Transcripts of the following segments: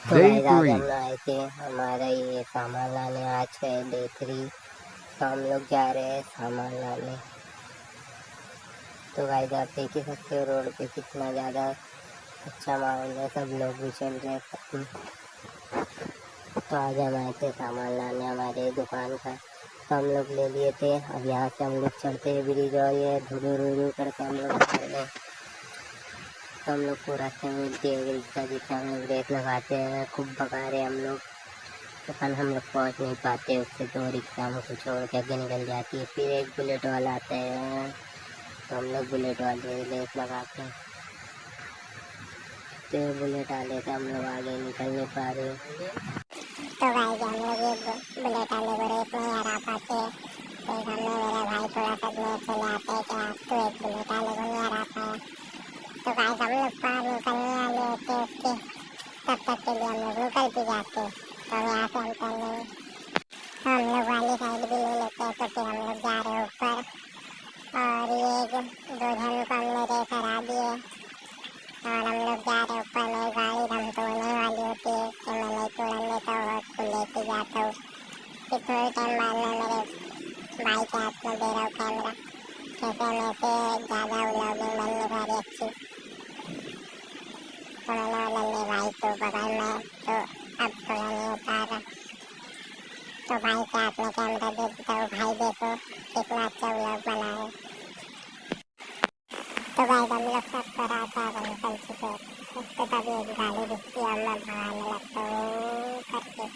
तो गाइस आज हम आए थे, हमारा ये सामान लाने आज है डे 3। तो हम लोग जा रहे हैं सामान लाने। तो गाइस आप देख ही सकते हो रोड पे कितना ज़्यादा अच्छा माहौल है, सब लोग भी चल रहे हैं। तो आज हम आए थे सामान लाने हमारे दुकान का, तो हम लोग ले लिए थे। अब यहाँ से हम लोग चढ़ते हैं ब्रिज और ये धुरु करके हम लोग आ रहे हैं। तो हम लोग को रास्ते में ब्रिज का जितना हम लोग ब्रेक लगाते हैं खूब भगा रहे हम लोग, लेकिन हम लोग पहुँच नहीं पाते। उससे दो रिक्शा हमको छोड़ के आगे निकल जाती है। फिर एक बुलेट वाला आता है, तो हम लोग बुलेट वाले रेस लगाते हैं। तो बुलेट वाले से हम लोग आगे निकल नहीं पा रहे। तो भाई हम लोग ये बुलेट वाले को रेस नहीं हरा पाते। तो हम लोग मेरा भाई थोड़ा सा दूर चले आते हैं कि आप तो एक बुलेट वाले को नहीं हरा पाया। तो भाई हम लोग पार निकलने वाले होते उसके, तब तक के लिए हम लोग निकल भी जाते। तो यहाँ से हम चल लेंगे, तो हम लोग वाली साइड भी ले लेते हैं। तो फिर हम लोग जा रहे हैं ऊपर, और ये दो जन को हमने रेस हरा दिए और हम लोग जा रहे ऊपर। मेरी गाड़ी दम तोड़ने वाली होती है कि मैं नहीं तोड़ने देता हूँ और उसको लेके जाता हूँ। फिर थोड़े टाइम बाद मैं मेरे भाई के हाथ में दे रहा हूँ कैमरा, कैसे मैं से ज़्यादा व्लॉगिंग बनने वाली अच्छी। तो मैंने नन्हे भाई को बगल में, तो अब थोड़ा नहीं उतार रहा। तो भाई के हाथ में कैमरा दे देता हूँ, भाई देखो कितना अच्छा व्लॉग बना है। तो भाई हम लोग सब पर आधा निकल चुके हैं। उसको तभी एक गाड़ी दिखती है, मैं भगाने लगता हूँ करके।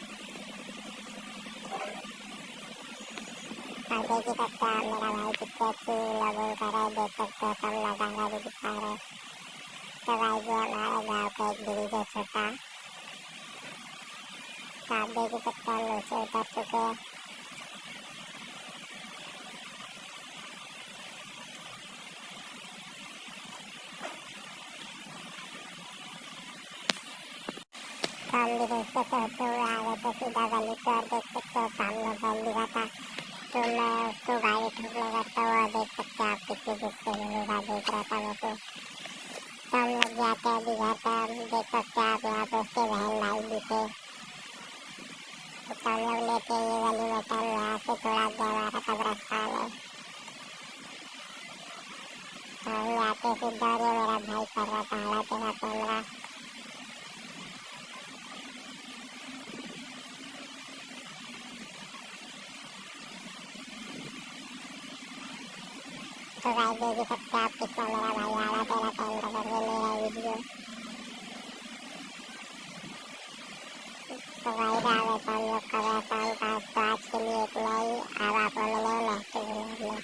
और देख ही सकते हैं मेरा भाई कितने अच्छी व्लॉगिंग कर रहा है, देख सकते हो सब नज़ारा भी दिखा रहे हैं। तो भाई जो हमारे गाँव का एक ब्रिज है छोटा, तो आप देख ही सकते हैं हम नीचे उतर चुके हैं। तो हम भी नीचे से होते हुए आ गए थे सीधा गली पे, और देख सकते हो सामने बैल दिखा था। तो मैं उसको गाड़ी ठोकने करता हुआ, देख सकते हैं आप कितनी गुस्से में मेरा देख रहा था मेरे को। तो हम लोग जाते हैं अभी घर पर, देख सकते हैं आप यहाँ पे उसके बहन भाई भी थे। तो हम लोग लेते हैं ये गली में टर्न, यहाँ से थोड़ा आगे हमारा कब्रिस्तान है। हम यहाँ पे सीधा, और ये मेरा भाई कर रहा था हालांकि का कैमरा। तो भाई देख ही सकते हैं आप कितना मेरा भाई आड़ा तेरा कैमरा करके ले रहा है वीडियो। तो भाई रावत हम लोग कब्रिस्तान का, तो आज के लिए इतना ही। अब आपको मिलेंगे नेक्स्ट वीडियो में।